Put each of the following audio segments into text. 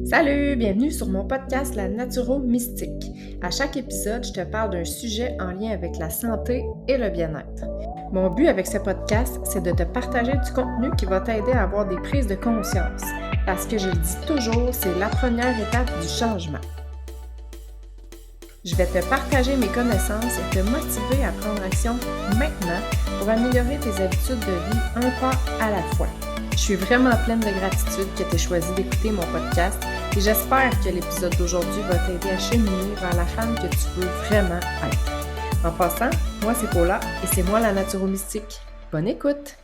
Salut, bienvenue sur mon podcast La Naturo-Mystique. À chaque épisode, je te parle d'un sujet en lien avec la santé et le bien-être. Mon but avec ce podcast, c'est de te partager du contenu qui va t'aider à avoir des prises de conscience. Parce que je le dis toujours, c'est la première étape du changement. Je vais te partager mes connaissances et te motiver à prendre action maintenant pour améliorer tes habitudes de vie un pas à la fois. Je suis vraiment pleine de gratitude que tu aies choisi d'écouter mon podcast et j'espère que l'épisode d'aujourd'hui va t'aider à cheminer vers la femme que tu veux vraiment être. En passant, moi c'est Paula et c'est moi la Naturo-Mystique. Bonne écoute!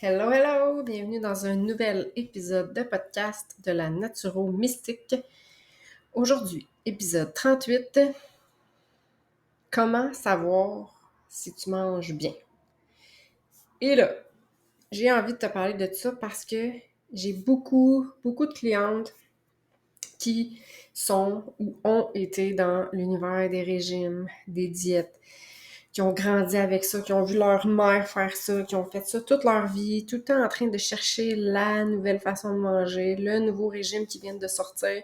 Hello, hello! Bienvenue dans un nouvel épisode de podcast de la Naturo-Mystique. Aujourd'hui, épisode 38, comment savoir si tu manges bien? Et là, j'ai envie de te parler de ça parce que j'ai beaucoup de clientes qui sont ou ont été dans l'univers des régimes, des diètes, qui ont grandi avec ça, qui ont vu leur mère faire ça, qui ont fait ça toute leur vie, tout le temps en train de chercher la nouvelle façon de manger, le nouveau régime qui vient de sortir,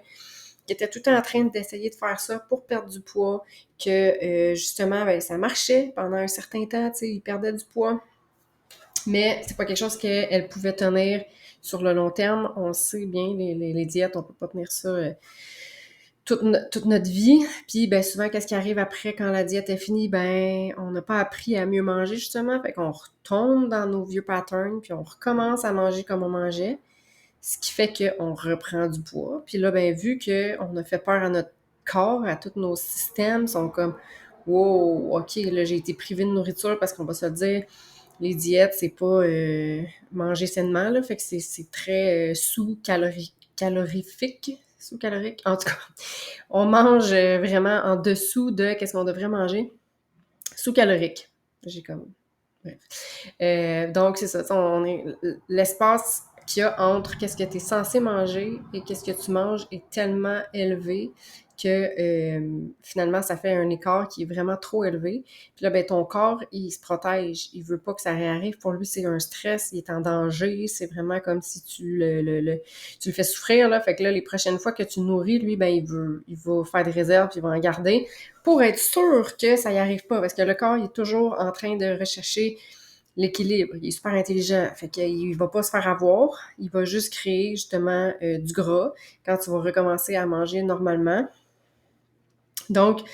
qui étaient tout le temps en train d'essayer de faire ça pour perdre du poids, que justement, ben, ça marchait pendant un certain temps, tu sais, ils perdaient du poids, mais c'est pas quelque chose qu'elles pouvaient tenir sur le long terme. On sait bien, les diètes, on peut pas tenir ça toute notre vie. Puis ben souvent, qu'est-ce qui arrive après quand la diète est finie? Ben, on n'a pas appris à mieux manger, justement. Fait qu'on retombe dans nos vieux patterns, puis on recommence à manger comme on mangeait. Ce qui fait qu'on reprend du poids. Puis là, ben, vu qu'on a fait peur à notre corps, à tous nos systèmes, sont comme wow, OK, là, j'ai été privée de nourriture parce qu'on va se le dire, les diètes, c'est pas manger sainement, là. Fait que c'est très calorifique. Sous-calorique. En tout cas, on mange vraiment en dessous de qu'est-ce qu'on devrait manger. Sous-calorique. J'ai comme... Bref. Donc, c'est ça. On est, l'espace qu'il y a entre qu'est-ce que tu es censé manger et qu'est-ce que tu manges est tellement élevé que finalement, ça fait un écart qui est vraiment trop élevé. Puis là, ben, ton corps, il se protège. Il veut pas que ça réarrive. Pour lui, c'est un stress. Il est en danger. C'est vraiment comme si tu tu le fais souffrir, là. Fait que là, les prochaines fois que tu nourris, lui, ben, il va faire des réserves puis il va en garder pour être sûr que ça y arrive pas. Parce que le corps, il est toujours en train de rechercher l'équilibre. Il est super intelligent. Fait qu'il va pas se faire avoir. Il va juste créer, justement, du gras quand tu vas recommencer à manger normalement. Donc, tu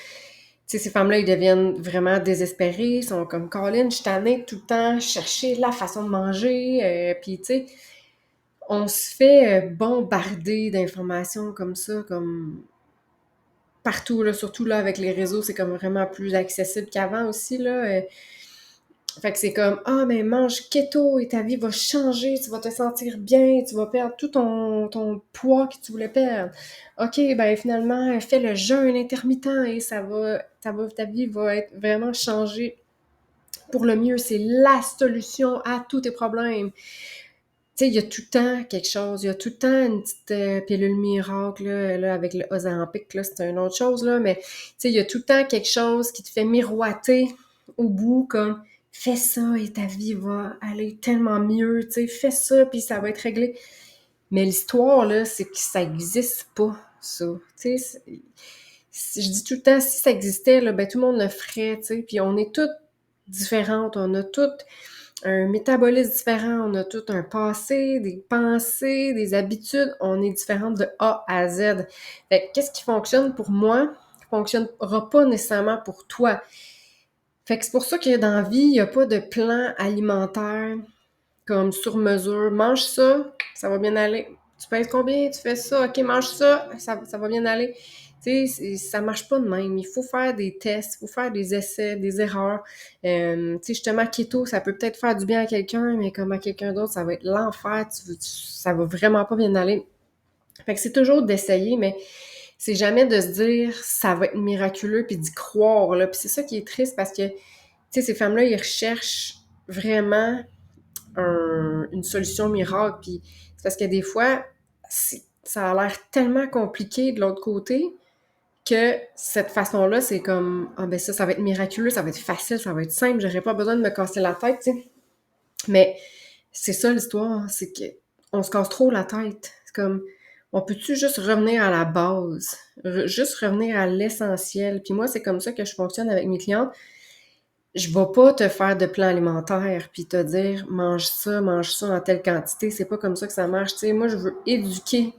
sais, ces femmes-là, ils deviennent vraiment désespérées. Ils sont comme, Colin, je suis tannée de tout le temps chercher la façon de manger. Puis, tu sais, on se fait bombarder d'informations comme ça, comme partout, là, surtout là, avec les réseaux, c'est comme vraiment plus accessible qu'avant aussi, là. Fait que c'est comme, ah, mais mange keto et ta vie va changer, tu vas te sentir bien, tu vas perdre tout ton poids que tu voulais perdre. OK, ben finalement, fais le jeûne intermittent et ta vie va être vraiment changée pour le mieux. C'est la solution à tous tes problèmes. Tu sais, il y a tout le temps quelque chose, il y a tout le temps une petite pilule miracle, là, avec le Ozempic, là, c'est une autre chose, là, mais tu sais, il y a tout le temps quelque chose qui te fait miroiter au bout, comme fais ça et ta vie va aller tellement mieux, tu sais, fais ça puis ça va être réglé. Mais l'histoire, là, c'est que ça existe pas, ça. Tu sais, je dis tout le temps, si ça existait, là, ben tout le monde le ferait, tu sais, puis on est toutes différentes, on a toutes un métabolisme différent, on a tout un passé, des pensées, des habitudes, on est différentes de A à Z. Fait que qu'est-ce qui fonctionne pour moi, fonctionnera pas nécessairement pour toi. Fait que c'est pour ça que dans la vie, il n'y a pas de plan alimentaire comme sur mesure. Mange ça, ça va bien aller. Tu pèses combien? Tu fais ça, ok, mange ça, ça va bien aller. Tu sais, ça marche pas de même. Il faut faire des tests, il faut faire des essais, des erreurs. Tu sais, justement, keto, ça peut peut-être faire du bien à quelqu'un, mais comme à quelqu'un d'autre, ça va être l'enfer. Ça va vraiment pas bien aller. Fait que c'est toujours d'essayer, mais c'est jamais de se dire ça va être miraculeux puis d'y croire, là. Puis c'est ça qui est triste parce que, tu sais, ces femmes-là, ils recherchent vraiment une solution miracle. Puis c'est parce que des fois, ça a l'air tellement compliqué de l'autre côté que cette façon-là, c'est comme, ah ben ça va être miraculeux, ça va être facile, ça va être simple, j'aurais pas besoin de me casser la tête, tu sais. Mais c'est ça l'histoire, c'est que on se casse trop la tête. C'est comme, On peut-tu juste revenir à la base? Juste revenir à l'essentiel? Puis moi, c'est comme ça que je fonctionne avec mes clientes. Je vais pas te faire de plan alimentaire puis te dire mange ça en telle quantité. C'est pas comme ça que ça marche. Tu sais, moi, je veux éduquer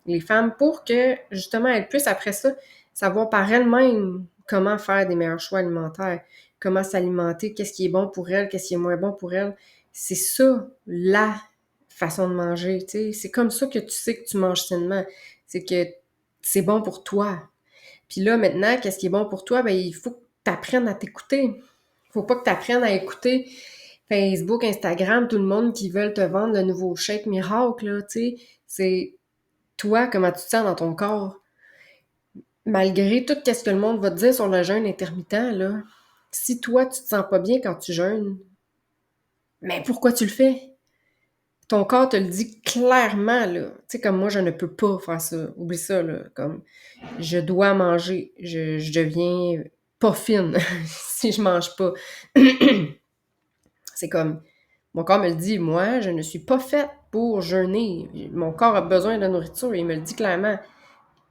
les femmes pour que, justement, elles puissent, après ça, savoir par elles-mêmes comment faire des meilleurs choix alimentaires, comment s'alimenter, qu'est-ce qui est bon pour elles, qu'est-ce qui est moins bon pour elles. C'est ça, la façon de manger, tu sais. C'est comme ça que tu sais que tu manges sainement. C'est que c'est bon pour toi. Puis là, maintenant, qu'est-ce qui est bon pour toi? Ben, il faut que tu apprennes à t'écouter. Faut pas que tu apprennes à écouter Facebook, Instagram, tout le monde qui veulent te vendre le nouveau shake miracle, là, tu sais. C'est toi, comment tu te sens dans ton corps. Malgré tout ce que le monde va te dire sur le jeûne intermittent, là, si toi, tu te sens pas bien quand tu jeûnes, mais pourquoi tu le fais? Ton corps te le dit clairement, là. Tu sais, comme moi, je ne peux pas faire ça. Oublie ça, là. Comme, je dois manger. Je deviens pas fine si je mange pas. C'est comme, mon corps me le dit, moi, je ne suis pas faite pour jeûner. Mon corps a besoin de nourriture, il me le dit clairement.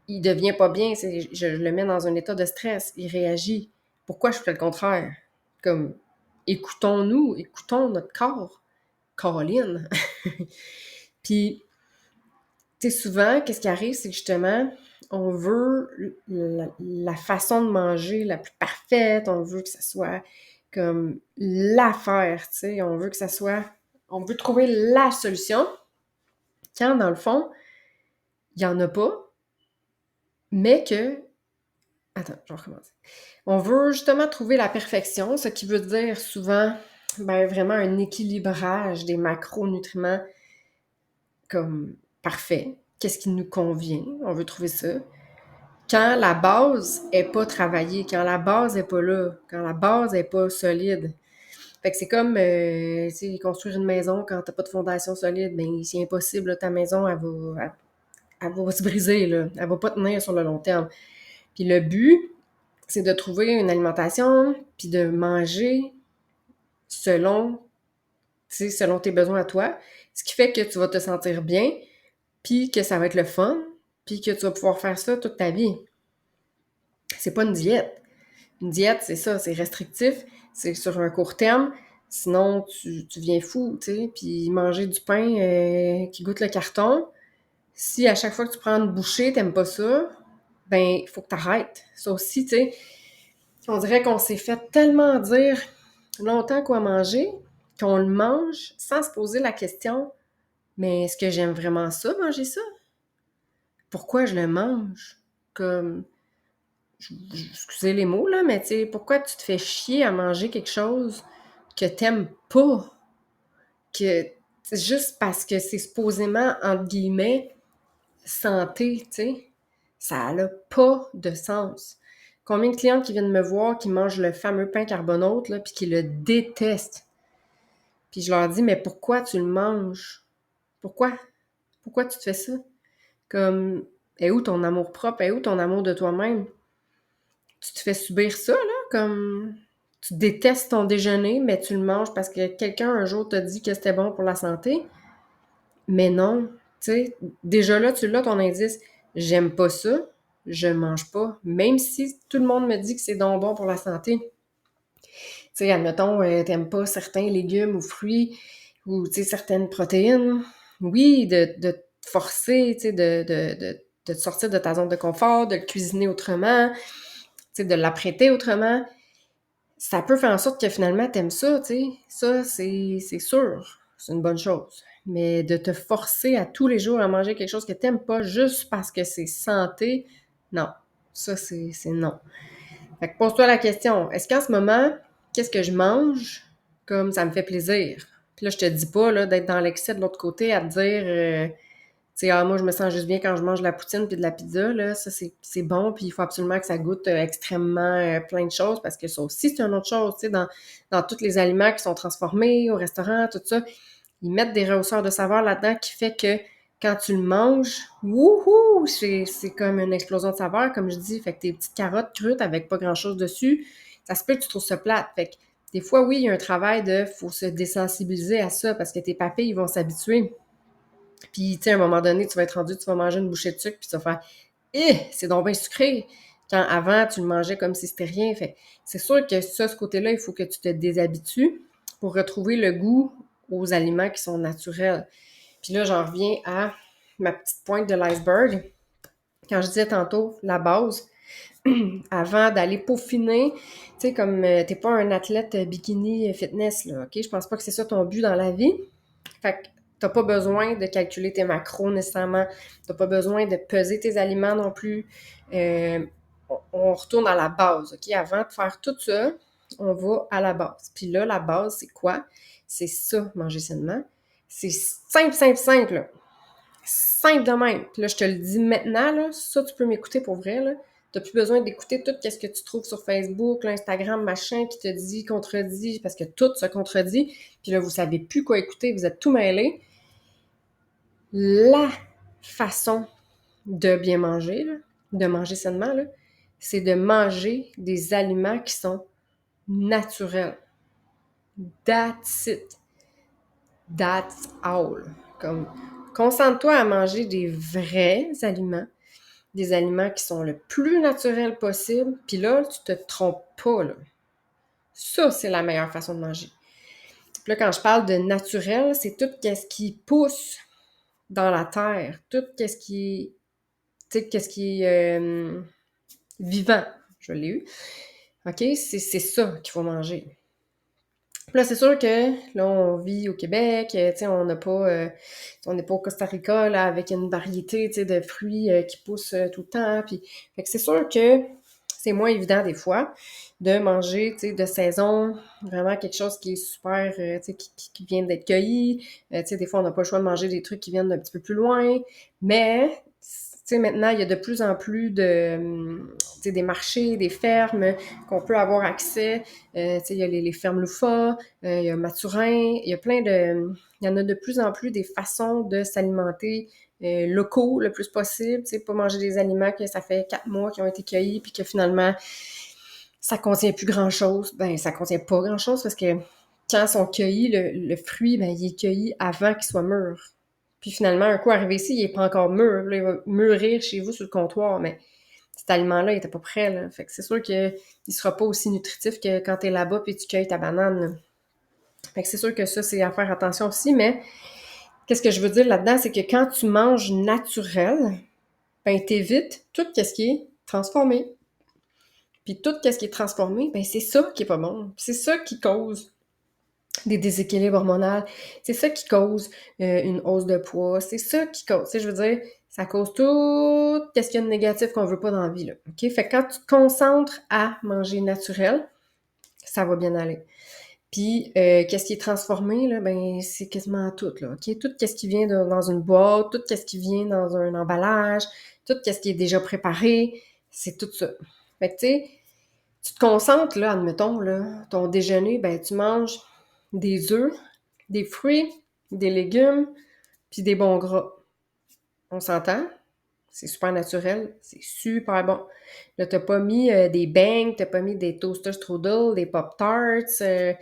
Il devient pas bien, je le mets dans un état de stress, il réagit. Pourquoi je fais le contraire? Comme, écoutons-nous, écoutons notre corps. Caroline. Puis, tu sais, souvent, qu'est-ce qui arrive, c'est que justement, on veut la façon de manger la plus parfaite, on veut que ça soit comme l'affaire, tu sais, on veut que ça soit, on veut trouver la solution, quand dans le fond, il n'y en a pas, mais que, attends, je vais recommencer. On veut justement trouver la perfection, ce qui veut dire souvent, ben vraiment un équilibrage des macronutriments comme parfait, qu'est-ce qui nous convient, on veut trouver ça. Quand la base est pas travaillée, quand la base est pas là, quand la base est pas solide. Fait que c'est comme, tu sais, construire une maison quand t'as pas de fondation solide, ben c'est impossible, là, ta maison, elle va se briser, là. Elle va pas tenir sur le long terme. Puis le but, c'est de trouver une alimentation, puis de manger selon, tu sais, selon tes besoins à toi, ce qui fait que tu vas te sentir bien, puis que ça va être le fun, puis que tu vas pouvoir faire ça toute ta vie. C'est pas une diète. Une diète, c'est ça, c'est restrictif, c'est sur un court terme, sinon tu viens fou, tu sais, puis manger du pain qui goûte le carton, si à chaque fois que tu prends une bouchée, t'aimes pas ça, ben, il faut que t'arrêtes. Ça aussi, tu sais, on dirait qu'on s'est fait tellement dire longtemps quoi manger, qu'on le mange sans se poser la question, mais est-ce que j'aime vraiment ça, manger ça? Pourquoi je le mange? Comme, excusez les mots, là, mais tu sais, pourquoi tu te fais chier à manger quelque chose que t'aimes pas? Que, juste parce que c'est supposément, entre guillemets, santé, tu sais? Ça n'a pas de sens. Combien de clientes qui viennent me voir qui mangent le fameux pain carbonate, là, puis qui le détestent? Puis je leur dis, mais pourquoi tu le manges? Pourquoi? Pourquoi tu te fais ça? Comme, est où ton amour propre? Est où ton amour de toi-même? Tu te fais subir ça, là, comme tu détestes ton déjeuner, mais tu le manges parce que quelqu'un un jour t'a dit que c'était bon pour la santé. Mais non, tu sais, déjà là, tu l'as ton indice. J'aime pas ça, je le mange pas. Même si tout le monde me dit que c'est donc bon pour la santé. Tu sais, admettons, t'aimes pas certains légumes ou fruits ou, tu sais, certaines protéines. Oui, de te forcer, tu sais, de te sortir de ta zone de confort, de le cuisiner autrement, tu sais, de l'apprêter autrement, ça peut faire en sorte que finalement t'aimes ça, tu sais. Ça, c'est sûr, c'est une bonne chose. Mais de te forcer à tous les jours à manger quelque chose que t'aimes pas juste parce que c'est santé, non. Ça, c'est non. Fait que pose-toi la question, est-ce qu'en ce moment, qu'est-ce que je mange comme ça me fait plaisir? Puis là, je te dis pas là, d'être dans l'excès de l'autre côté à te dire tu sais, ah, moi, je me sens juste bien quand je mange de la poutine puis de la pizza, là. Ça, c'est bon, puis il faut absolument que ça goûte extrêmement plein de choses parce que ça aussi, c'est une autre chose, tu sais, dans tous les aliments qui sont transformés au restaurant, tout ça, ils mettent des rehausseurs de saveur là-dedans qui fait que quand tu le manges, wouhou, c'est comme une explosion de saveur, comme je dis. Fait que tes petites carottes crues avec pas grand-chose dessus, ça se peut que tu trouves ça plate. Fait que des fois, oui, il y a un travail faut se désensibiliser à ça parce que tes papilles, ils vont s'habituer. Puis, tu sais, à un moment donné, tu vas être rendu, tu vas manger une bouchée de sucre, puis tu vas faire eh, c'est donc bien sucré. Quand avant, tu le mangeais comme si c'était rien. Fait c'est sûr que ça, ce côté-là, il faut que tu te déshabitues pour retrouver le goût aux aliments qui sont naturels. Puis là, j'en reviens à ma petite pointe de l'iceberg. Quand je disais tantôt, la base, avant d'aller peaufiner, tu sais, comme t'es pas un athlète bikini fitness, là, OK? Je pense pas que c'est ça ton but dans la vie. Fait que t'as pas besoin de calculer tes macros nécessairement. T'as pas besoin de peser tes aliments non plus. On retourne à la base, OK? Avant de faire tout ça, on va à la base. Puis là, la base, c'est quoi? C'est ça, manger sainement. C'est simple, simple, simple, là. Simple de même. Puis là, je te le dis maintenant, là, ça, tu peux m'écouter pour vrai, là. T'as plus besoin d'écouter tout ce que tu trouves sur Facebook, l'Instagram, machin, qui te dit, contredit, parce que tout se contredit. Puis là, vous savez plus quoi écouter, vous êtes tout mêlés. La façon de bien manger, là, de manger sainement, là, c'est de manger des aliments qui sont naturels. That's it. That's all. Comme, concentre-toi à manger des vrais aliments, des aliments qui sont le plus naturels possible, puis là, tu te trompes pas, là. Ça, c'est la meilleure façon de manger. Puis là, quand je parle de naturel, c'est tout ce qui pousse dans la terre, tout ce qui est, tu sais, qu'est-ce qui est vivant. Je l'ai eu. OK? C'est ça qu'il faut manger. Puis là, c'est sûr que là, on vit au Québec, tu sais, on n'a pas, on n'est pas au Costa Rica, là, avec une variété, tu sais, de fruits qui poussent tout le temps. Puis, fait que c'est sûr que c'est moins évident des fois de manger, tu sais, de saison, vraiment quelque chose qui est super, tu sais, qui vient d'être cueilli. Tu sais, des fois, on n'a pas le choix de manger des trucs qui viennent d'un petit peu plus loin. Mais, tu sais, maintenant, il y a de plus en plus de, tu sais, des marchés, des fermes qu'on peut avoir accès. Tu sais, il y a les fermes Loufa, il y a Mathurin, il y a plein de... Il y en a de plus en plus des façons de s'alimenter locaux le plus possible, tu sais, pas manger des aliments que ça fait 4 mois qui ont été cueillis puis que finalement, ça contient plus grand-chose. Ben, ça contient pas grand-chose parce que quand ils sont cueillis, le fruit, ben, il est cueilli avant qu'il soit mûr. Puis finalement, un coup arrivé ici, il est pas encore mûr. Là, il va mûrir chez vous sur le comptoir, mais cet aliment-là, il était pas prêt, là. Fait que c'est sûr qu'il sera pas aussi nutritif que quand t'es là-bas puis tu cueilles ta banane, là. Fait que c'est sûr que ça, c'est à faire attention aussi, mais qu'est-ce que je veux dire là-dedans, c'est que quand tu manges naturel, ben t'évites tout ce qui est transformé. Puis tout ce qui est transformé, ben c'est ça qui est pas bon. C'est ça qui cause des déséquilibres hormonaux. C'est ça qui cause une hausse de poids. C'est ça qui cause, tu sais, je veux dire, ça cause tout ce qu'il y a de négatif qu'on veut pas dans la vie, là. OK? Fait que quand tu te concentres à manger naturel, ça va bien aller. Puis, qu'est-ce qui est transformé, là, ben, c'est quasiment tout, là, OK? Tout ce qui vient dans une boîte, tout ce qui vient dans un emballage, tout ce qui est déjà préparé, c'est tout ça. Fait que, tu sais, tu te concentres, là, admettons, là, ton déjeuner, ben, tu manges des œufs, des fruits, des légumes, puis des bons gras. On s'entend? C'est super naturel, c'est super bon. Là, t'as pas mis des bangs, t'as pas mis des toaster strudel, des pop-tarts, tu sais,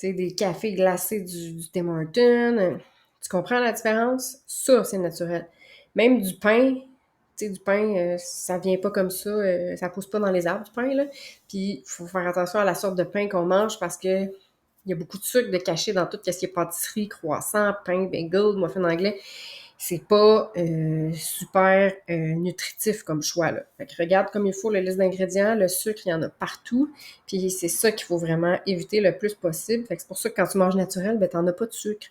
des cafés glacés du Tim Hortons. Tu comprends la différence? Ça, c'est naturel. Même du pain, tu sais, du pain, ça vient pas comme ça pousse pas dans les arbres, du pain, là. Puis, il faut faire attention à la sorte de pain qu'on mange parce que il y a beaucoup de sucre de caché dans tout ce qui est pâtisserie, croissant, pain, bagel, muffin anglais. C'est pas super nutritif comme choix, là. Fait que regarde comme il faut la liste d'ingrédients, le sucre, il y en a partout, puis c'est ça qu'il faut vraiment éviter le plus possible. Fait que c'est pour ça que quand tu manges naturel, ben t'en as pas de sucre.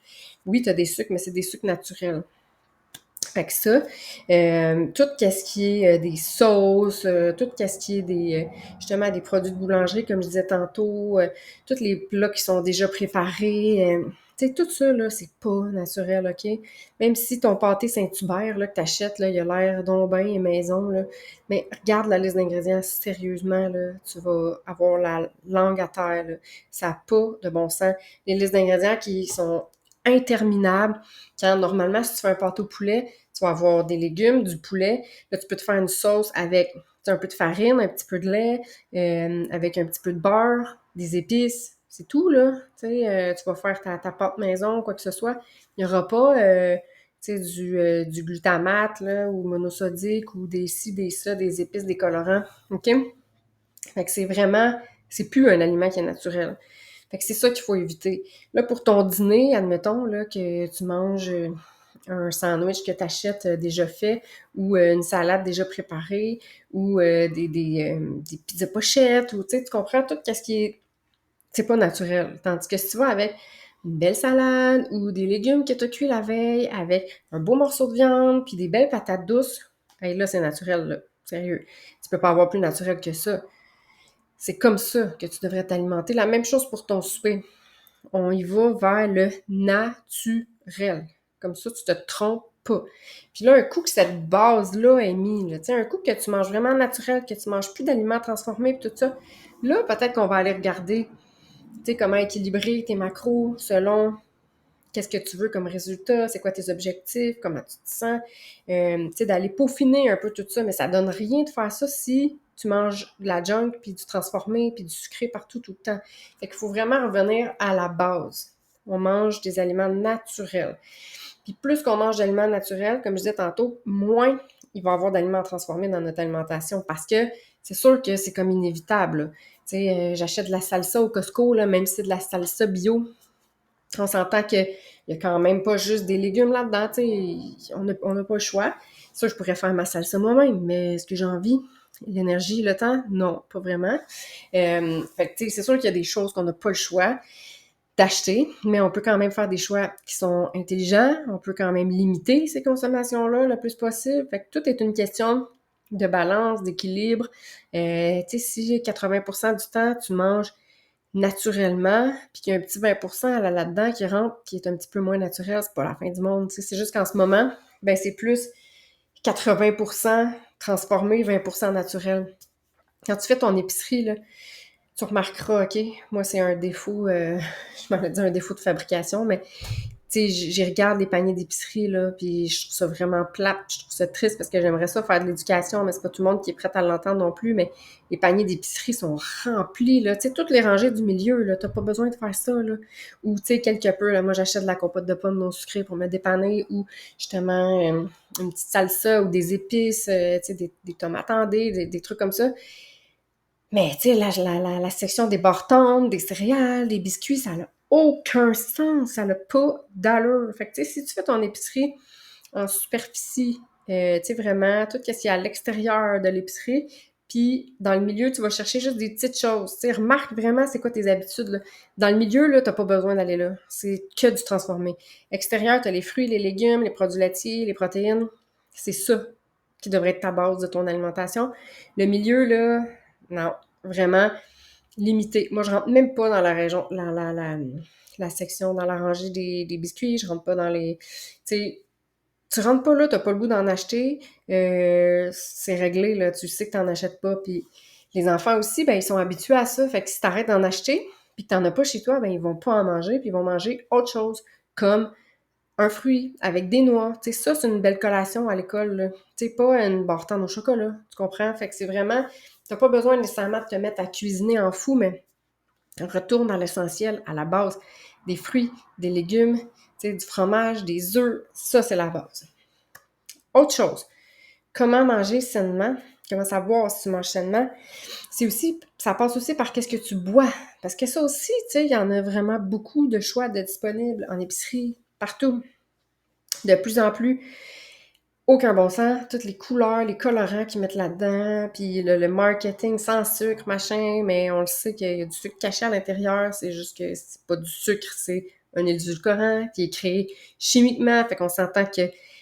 Oui, t'as des sucres, mais c'est des sucres naturels. Fait que ça, tout ce qui est des sauces, tout ce qui est des justement des produits de boulangerie, comme je disais tantôt, tous les plats qui sont déjà préparés, tu sais, tout ça, là, c'est pas naturel, OK? Même si ton pâté Saint-Hubert, là, que t'achètes, là, il a l'air donc bien maison, là, mais regarde la liste d'ingrédients sérieusement, là, tu vas avoir la langue à terre, là. Ça n'a pas de bon sens. Les listes d'ingrédients qui sont interminables, quand normalement, si tu fais un pâté au poulet, tu vas avoir des légumes, du poulet. Là, tu peux te faire une sauce avec un peu de farine, un petit peu de lait, avec un petit peu de beurre, des épices. C'est tout, là. Tu sais, tu vas faire ta pâte maison, quoi que ce soit. Il n'y aura pas, tu tu sais, du glutamate, là, ou monosodique, ou des ci, des ça, des épices, des colorants, OK? Fait que c'est plus un aliment qui est naturel. Fait que c'est ça qu'il faut éviter. Là, pour ton dîner, admettons, là, que tu manges un sandwich que tu achètes déjà fait ou une salade déjà préparée ou des pizzas pochettes ou, tu sais, tu comprends tout ce qui est... C'est pas naturel. Tandis que si tu vas avec une belle salade ou des légumes que tu as cuits la veille avec un beau morceau de viande puis des belles patates douces, hey, là, c'est naturel, là. Sérieux. Tu peux pas avoir plus naturel que ça. C'est comme ça que tu devrais t'alimenter. La même chose pour ton souper. On y va vers le naturel. Comme ça, tu te trompes pas. Puis là, un coup que cette base-là est mise, tu sais, un coup que tu manges vraiment naturel, que tu manges plus d'aliments transformés, puis tout ça, là, peut-être qu'on va aller regarder, tu sais, comment équilibrer tes macros selon qu'est-ce que tu veux comme résultat, c'est quoi tes objectifs, comment tu te sens, tu sais, d'aller peaufiner un peu tout ça, mais ça donne rien de faire ça si tu manges de la junk, puis du transformé, puis du sucré partout, tout le temps. Fait qu'il faut vraiment revenir à la base. On mange des aliments naturels. Puis plus qu'on mange d'aliments naturels, comme je disais tantôt, moins il va y avoir d'aliments transformés dans notre alimentation, parce que c'est sûr que c'est comme inévitable. Tu sais, j'achète de la salsa au Costco, là, même si c'est de la salsa bio, on s'entend qu'il y a quand même pas juste des légumes là-dedans, tu sais, on n'a pas le choix. Ça, je pourrais faire ma salsa moi-même, mais est-ce que j'ai envie? L'énergie, le temps? Non, pas vraiment. Fait que, tu sais, c'est sûr qu'il y a des choses qu'on n'a pas le choix d'acheter, mais on peut quand même faire des choix qui sont intelligents. On peut quand même limiter ces consommations-là le plus possible. Fait que tout est une question de balance, d'équilibre. Tu sais, si 80% du temps, tu manges naturellement, puis qu'il y a un petit 20% là-dedans qui rentre, qui est un petit peu moins naturel, c'est pas la fin du monde. Tu sais, c'est juste qu'en ce moment, ben c'est plus 80% transformé, 20% naturel. Quand tu fais ton épicerie, là, tu remarqueras, OK, moi c'est un défaut, je m'en ai dit un défaut de fabrication, mais tu sais, j'y regarde les paniers d'épicerie, là, puis je trouve ça vraiment plate, je trouve ça triste parce que j'aimerais ça faire de l'éducation, mais c'est pas tout le monde qui est prêt à l'entendre non plus, mais les paniers d'épicerie sont remplis, là, tu sais, toutes les rangées du milieu, là, t'as pas besoin de faire ça, là, ou, tu sais, quelque peu, là, moi j'achète de la compote de pommes non sucrée pour me dépanner, ou justement une petite salsa ou des épices, tu sais, des tomates en dés, des trucs comme ça, mais tu sais, la section des barres des céréales, des biscuits, ça n'a aucun sens, ça n'a pas d'allure. Fait que tu sais, si tu fais ton épicerie en superficie, tu sais, vraiment, tout ce qu'il y a à l'extérieur de l'épicerie, puis dans le milieu, tu vas chercher juste des petites choses. Tu sais, remarque vraiment c'est quoi tes habitudes, là. Dans le milieu, là, t'as pas besoin d'aller là. C'est que du transformé. Extérieur, t'as les fruits, les légumes, les produits laitiers, les protéines. C'est ça qui devrait être ta base de ton alimentation. Le milieu, là, non, vraiment limité. Moi, je rentre même pas dans la région, la section, dans la rangée des biscuits. Je rentre pas dans les... Tu sais, tu rentres pas là, t'as pas le goût d'en acheter. C'est réglé, là. Tu sais que t'en achètes pas. Puis les enfants aussi, ben, ils sont habitués à ça. Fait que si t'arrêtes d'en acheter, puis que t'en as pas chez toi, ben, ils vont pas en manger, puis ils vont manger autre chose, comme un fruit avec des noix. Tu sais, ça, c'est une belle collation à l'école, là. Tu sais, pas une barre au chocolat. Tu comprends? Fait que c'est vraiment... T'as pas besoin nécessairement de te mettre à cuisiner en fou, mais retourne à l'essentiel, à la base. Des fruits, des légumes, tu sais, du fromage, des œufs. Ça, c'est la base. Autre chose, comment manger sainement? Comment savoir si tu manges sainement? C'est aussi, ça passe aussi par qu'est-ce que tu bois. Parce que ça aussi, tu sais, il y en a vraiment beaucoup de choix de disponibles en épicerie, partout. De plus en plus, aucun bon sens, toutes les couleurs, les colorants qu'ils mettent là-dedans, puis le marketing sans sucre, machin, mais on le sait qu'il y a du sucre caché à l'intérieur, c'est juste que c'est pas du sucre, c'est un édulcorant qui est créé chimiquement, fait qu'on s'entend que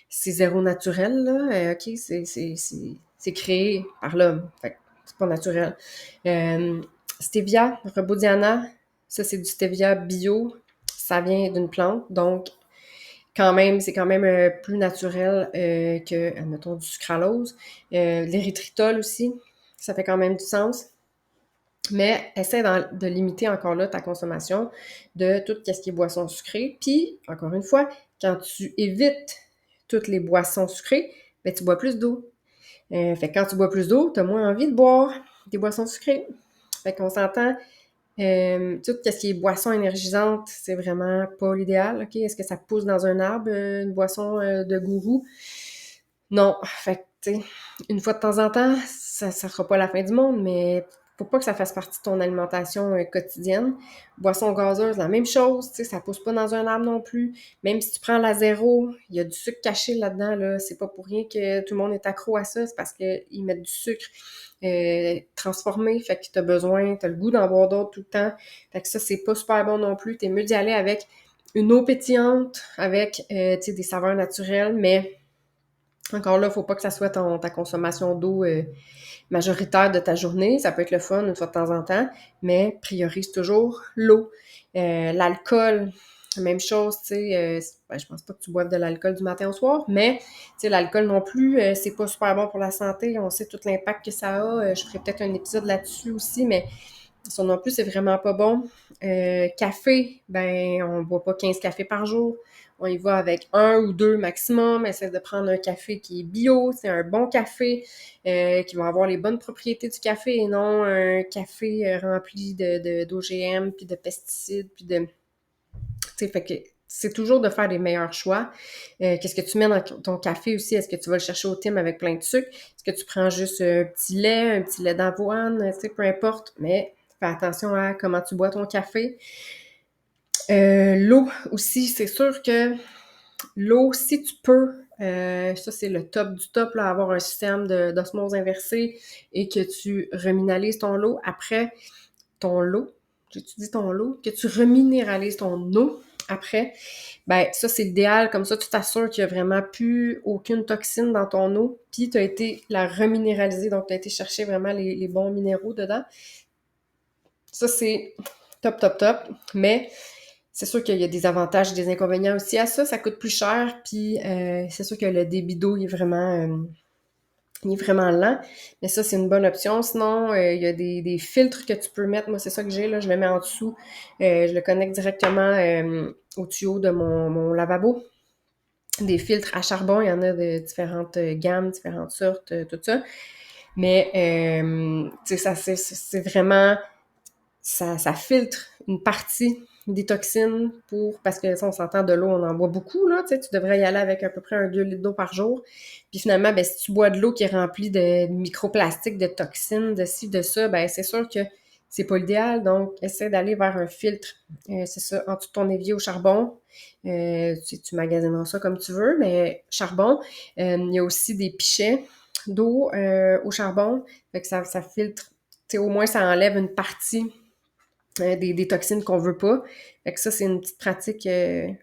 c'est zéro naturel, là, ok, c'est créé par l'homme, fait que c'est pas naturel. Stevia, Rebaudiana, ça c'est du stevia bio, ça vient d'une plante, donc quand même, c'est quand même plus naturel que, admettons, du sucralose. L'érythritol aussi, ça fait quand même du sens. Mais essaie de limiter encore là ta consommation de tout ce qui est boisson sucrée. Puis, encore une fois, quand tu évites toutes les boissons sucrées, ben, tu bois plus d'eau. Fait que quand tu bois plus d'eau, tu as moins envie de boire des boissons sucrées. Fait qu'on s'entend, Tout ce qui est boisson énergisante, c'est vraiment pas l'idéal, OK? Est-ce que ça pousse dans un arbre, une boisson, de gourou? Non. Fait que, tu sais, une fois de temps en temps, ça sera pas la fin du monde, mais faut pas que ça fasse partie de ton alimentation, quotidienne. Boisson gazeuse, la même chose, tu sais, ça pousse pas dans un arbre non plus. Même si tu prends la zéro, il y a du sucre caché là-dedans, là. C'est pas pour rien que tout le monde est accro à ça, c'est parce qu'ils mettent du sucre, transformé, fait que t'as le goût d'en boire d'autres tout le temps. Fait que ça, c'est pas super bon non plus. T'es mieux d'y aller avec une eau pétillante, avec, tu sais, des saveurs naturelles, mais encore là, faut pas que ça soit ta consommation d'eau majoritaire de ta journée. Ça peut être le fun une fois de temps en temps, mais priorise toujours l'eau. L'alcool, même chose, tu sais, ben, je pense pas que tu boives de l'alcool du matin au soir, mais tu sais, l'alcool non plus, c'est pas super bon pour la santé. On sait tout l'impact que ça a. Je ferai peut-être un épisode là-dessus aussi, mais ça non plus, c'est vraiment pas bon. Café, ben, on boit pas 15 cafés par jour. On y va avec un ou deux maximum. Essaie de prendre un café qui est bio, c'est un bon café, qui va avoir les bonnes propriétés du café et non un café rempli d'OGM, puis de pesticides, puis de... Tu sais, fait que c'est toujours de faire les meilleurs choix. Qu'est-ce que tu mets dans ton café aussi? Est-ce que tu vas le chercher au thym avec plein de sucre? Est-ce que tu prends juste un petit lait d'avoine? Tu sais, peu importe, mais fais attention à comment tu bois ton café. L'eau aussi, c'est sûr que l'eau, si tu peux, ça c'est le top du top, là, avoir un système d'osmose inversée et que tu reminéralises ton lot après ton lot, j'ai-tu dit ton lot? Que tu reminéralises ton eau après, ben ça c'est l'idéal, comme ça tu t'assures qu'il y a vraiment plus aucune toxine dans ton eau, puis tu as été la reminéraliser, donc tu as été chercher vraiment les bons minéraux dedans. Ça c'est top, top, top, mais c'est sûr qu'il y a des avantages et des inconvénients aussi à ça. Ça coûte plus cher, puis c'est sûr que le débit d'eau il est vraiment lent. Mais ça, c'est une bonne option. Sinon, il y a des filtres que tu peux mettre. Moi, c'est ça que j'ai, là. Je le mets en dessous. Je le connecte directement au tuyau de mon lavabo. Des filtres à charbon, il y en a de différentes gammes, différentes sortes, tout ça. Mais, tu sais, ça, c'est vraiment ça filtre une partie des toxines parce que ça, on s'entend de l'eau, on en boit beaucoup, là, tu sais, tu devrais y aller avec à peu près 2 litres d'eau par jour. Puis finalement, ben, si tu bois de l'eau qui est remplie de microplastiques, de toxines, de ci, de ça, ben, c'est sûr que c'est pas l'idéal. Donc, essaie d'aller vers un filtre. C'est ça, en dessous de ton évier au charbon. Tu magasineras ça comme tu veux, mais charbon. Il y a aussi des pichets d'eau au charbon. Fait que ça filtre. Tu sais, au moins, ça enlève une partie des toxines qu'on veut pas. Fait que ça, c'est une petite pratique qui est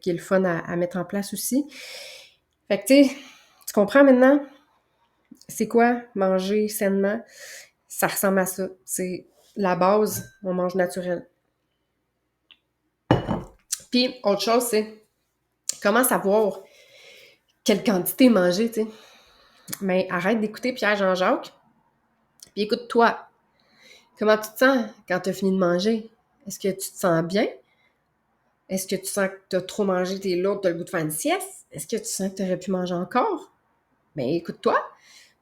le fun à mettre en place aussi. Fait que tu comprends maintenant c'est quoi manger sainement? Ça ressemble à ça. C'est la base, on mange naturel. Puis, autre chose, c'est comment savoir quelle quantité manger, tu sais. Mais arrête d'écouter Pierre Jean-Jacques, puis écoute-toi. Comment tu te sens quand tu as fini de manger? Est-ce que tu te sens bien? Est-ce que tu sens que tu as trop mangé, t'es lourd, tu as le goût de faire une sieste? Est-ce que tu sens que tu aurais pu manger encore? Ben écoute-toi,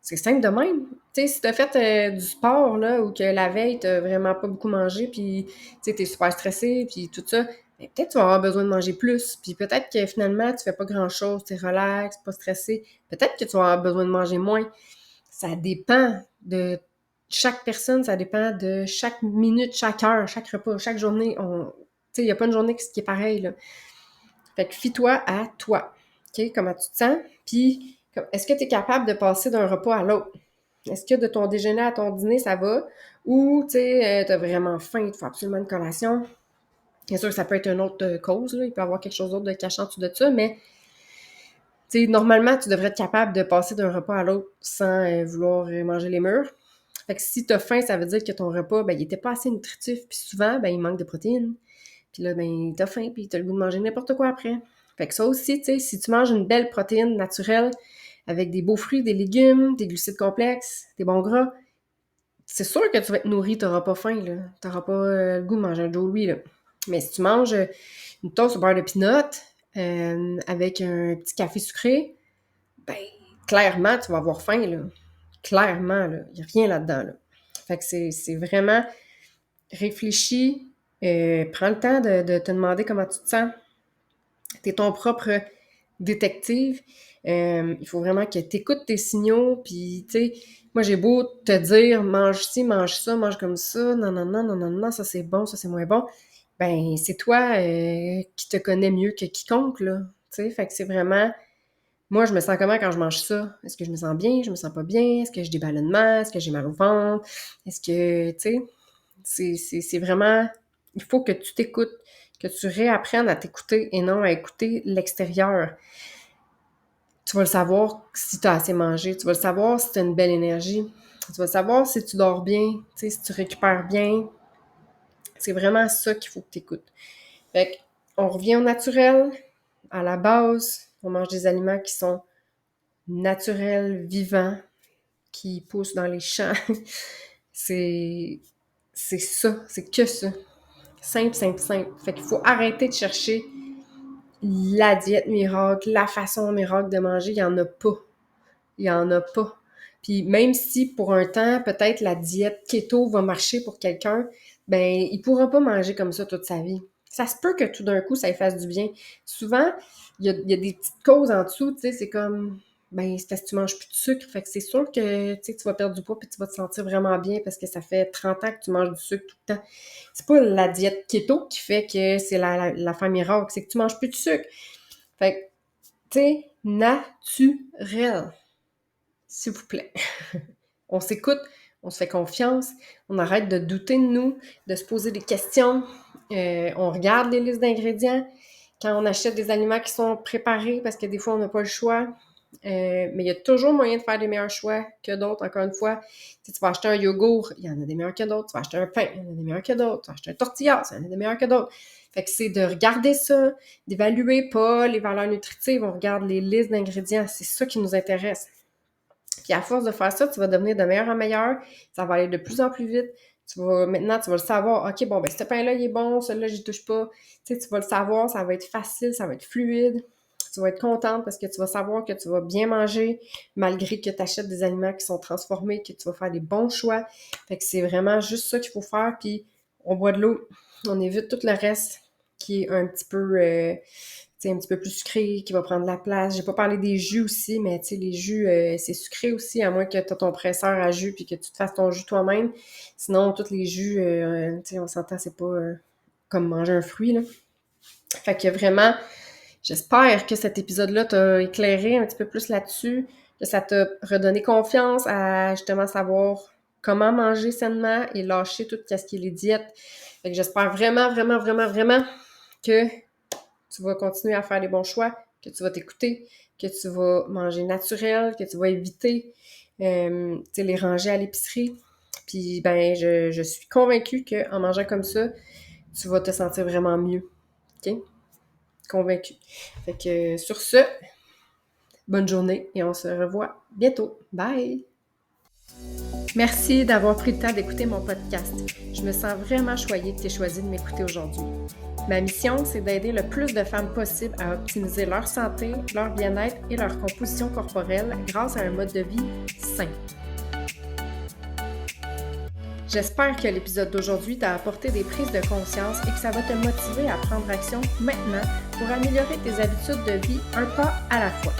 c'est simple de même. Tu sais, si tu as fait du sport, là, ou que la veille, tu vraiment pas beaucoup mangé, puis tu es super stressé, puis tout ça, ben, peut-être que tu vas avoir besoin de manger plus. Puis peut-être que finalement, tu fais pas grand-chose, tu es relax, pas stressé. Peut-être que tu vas avoir besoin de manger moins. Ça dépend de chaque personne, ça dépend de chaque minute, chaque heure, chaque repas, chaque journée. Tu sais, il n'y a pas une journée qui est pareille, là. Fait que fie-toi à toi. OK? Comment tu te sens? Puis, est-ce que tu es capable de passer d'un repas à l'autre? Est-ce que de ton déjeuner à ton dîner, ça va? Ou, tu sais, t'as vraiment faim, il te faut absolument une collation. Bien sûr, ça peut être une autre cause, là. Il peut y avoir quelque chose d'autre de cachant en dessous de ça, mais, tu sais, normalement, tu devrais être capable de passer d'un repas à l'autre sans vouloir manger les murs. Fait que si t'as faim, ça veut dire que ton repas, ben, il était pas assez nutritif. Puis souvent, ben, il manque de protéines. Puis là, ben, t'as faim, puis t'as le goût de manger n'importe quoi après. Fait que ça aussi, tu sais, si tu manges une belle protéine naturelle avec des beaux fruits, des légumes, des glucides complexes, des bons gras, c'est sûr que tu vas être nourri, t'auras pas faim, là. T'auras pas le goût de manger un Joe Louis, là. Mais si tu manges une toast au beurre de pinot avec un petit café sucré, ben, clairement, tu vas avoir faim, là. Clairement, là. Il n'y a rien là-dedans, là. Fait que c'est vraiment réfléchis, prends le temps de te demander comment tu te sens. Tu es ton propre détective. Il faut vraiment que tu écoutes tes signaux, puis tu sais, moi j'ai beau te dire mange ci, mange ça, mange comme ça, non, non, non, non, non, non, ça c'est bon, ça c'est moins bon. Ben, c'est toi qui te connais mieux que quiconque, là. Tu sais, fait que c'est vraiment moi, je me sens comment quand je mange ça? Est-ce que je me sens bien? Je me sens pas bien? Est-ce que j'ai des ballonnements? Est-ce que j'ai mal au ventre? Est-ce que, tu sais, c'est vraiment... Il faut que tu t'écoutes, que tu réapprennes à t'écouter et non à écouter l'extérieur. Tu vas le savoir si tu as assez mangé. Tu vas le savoir si tu as une belle énergie. Tu vas le savoir si tu dors bien, tu sais, si tu récupères bien. C'est vraiment ça qu'il faut que tu écoutes. Fait qu'on revient au naturel, à la base. On mange des aliments qui sont naturels, vivants, qui poussent dans les champs. c'est ça, c'est que ça. Simple, simple, simple. Fait qu'il faut arrêter de chercher la diète miracle, la façon miracle de manger. Il n'y en a pas. Il n'y en a pas. Puis même si pour un temps, peut-être la diète keto va marcher pour quelqu'un, ben il pourra pas manger comme ça toute sa vie. Ça se peut que tout d'un coup, ça lui fasse du bien. Souvent, il y a des petites causes en dessous, tu sais, c'est comme, ben c'est parce que tu manges plus de sucre. Fait que c'est sûr que, tu sais, tu vas perdre du poids puis tu vas te sentir vraiment bien parce que ça fait 30 ans que tu manges du sucre tout le temps. C'est pas la diète keto qui fait que c'est la fin miracle, c'est que tu manges plus de sucre. Fait que, tu sais, naturel. S'il vous plaît. On s'écoute, on se fait confiance, on arrête de douter de nous, de se poser des questions, on regarde les listes d'ingrédients quand on achète des aliments qui sont préparés, parce que des fois, on n'a pas le choix. Mais il y a toujours moyen de faire des meilleurs choix que d'autres, encore une fois. Si tu vas acheter un yogourt, il y en a des meilleurs que d'autres. Tu vas acheter un pain, il y en a des meilleurs que d'autres. Tu vas acheter un tortilla, il y en a des meilleurs que d'autres. Fait que c'est de regarder ça, d'évaluer pas les valeurs nutritives, on regarde les listes d'ingrédients, c'est ça qui nous intéresse. Puis à force de faire ça, tu vas devenir de meilleur en meilleur, ça va aller de plus en plus vite. Maintenant, tu vas le savoir, OK, bon, ben ce pain-là, il est bon, celui-là, j'y touche pas. Tu sais, tu vas le savoir, ça va être facile, ça va être fluide. Tu vas être contente parce que tu vas savoir que tu vas bien manger malgré que tu achètes des aliments qui sont transformés, que tu vas faire des bons choix. Fait que c'est vraiment juste ça qu'il faut faire. Puis on boit de l'eau, on évite tout le reste qui est un petit peu... un petit peu plus sucré, qui va prendre la place. J'ai pas parlé des jus aussi, mais tu sais, les jus, c'est sucré aussi, à moins que tu aies ton presseur à jus puis que tu te fasses ton jus toi-même. Sinon, tous les jus, tu sais, on s'entend, c'est pas comme manger un fruit, là. Fait que vraiment, j'espère que cet épisode-là t'a éclairé un petit peu plus là-dessus, que ça t'a redonné confiance à justement savoir comment manger sainement et lâcher tout ce qui est les diètes. Fait que j'espère vraiment, vraiment, vraiment, vraiment que tu vas continuer à faire les bons choix, que tu vas t'écouter, que tu vas manger naturel, que tu vas éviter les rangées à l'épicerie. Puis, ben, je suis convaincue qu'en mangeant comme ça, tu vas te sentir vraiment mieux. OK? Convaincue. Fait que sur ce, bonne journée et on se revoit bientôt. Bye! Merci d'avoir pris le temps d'écouter mon podcast. Je me sens vraiment choyée que tu aies choisi de m'écouter aujourd'hui. Ma mission, c'est d'aider le plus de femmes possible à optimiser leur santé, leur bien-être et leur composition corporelle grâce à un mode de vie sain. J'espère que l'épisode d'aujourd'hui t'a apporté des prises de conscience et que ça va te motiver à prendre action maintenant pour améliorer tes habitudes de vie un pas à la fois.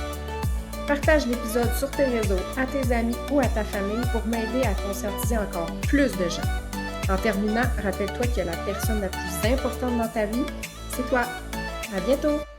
Partage l'épisode sur tes réseaux, à tes amis ou à ta famille pour m'aider à conscientiser encore plus de gens. En terminant, rappelle-toi que la personne la plus importante dans ta vie, c'est toi. À bientôt!